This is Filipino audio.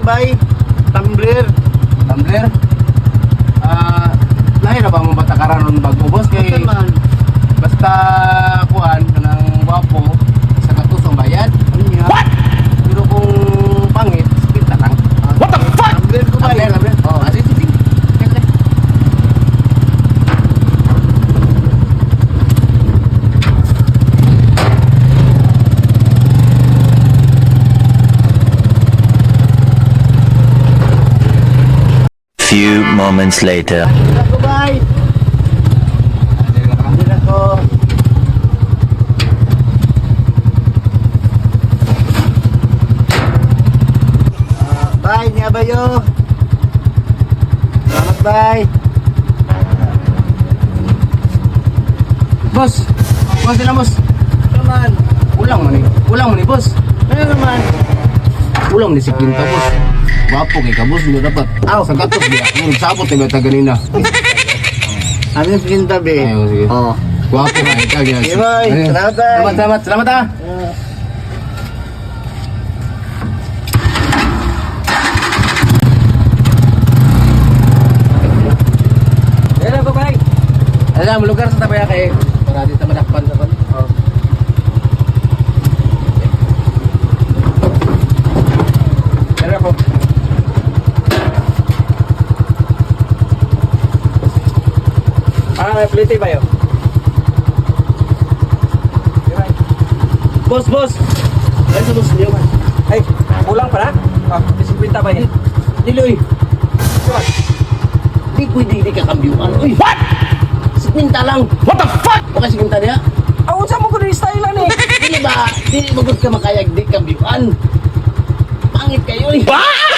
bay. Tumbler. Tumbler. Lahi na ba mo batakaran nun bago boss kay Man. basta kuan kanang gwapo sa katusong bayad. What? Pero kung pangit, kita lang. What the fuck? Tumbler ko bay. Tumbler. Oh, sige sige. Okay. Few moments later. Tumbler ko bay. Tumbler ako. Bay, niya ba yo? Salamat bay. Boss. Boss na boss. Naman. Ulang man ni. Ulang man ni boss. Ano naman? Ulang ni si Quinta boss. Gwapo kay ka boss mo dapat. Aw. Sa katos dia. Sabot ni bata ganina. Ano yung pinta be? Ayo sige. Oh. Gwapo kay ka gya. Sige, boy. Salamat, bay. Salamat ah. Yan ako bay. Alam, lugar sa tabaya kay para dito madakpan sa kon. Oh. Pero ako. May plate ba yun? Boss, boss! Ay, sa boss niyo man. Ay, kulang pa na? Disikwinta ba yun? Diloy! Di pwede hindi ka kambyuan. Uy! What? Sikwinta lang! What the fuck? Baka sikwinta niya? Ako sa mo ko rin style lang eh! Dili ba? Dili mo ka makayag di kambyuan. Pangit kayo eh! What?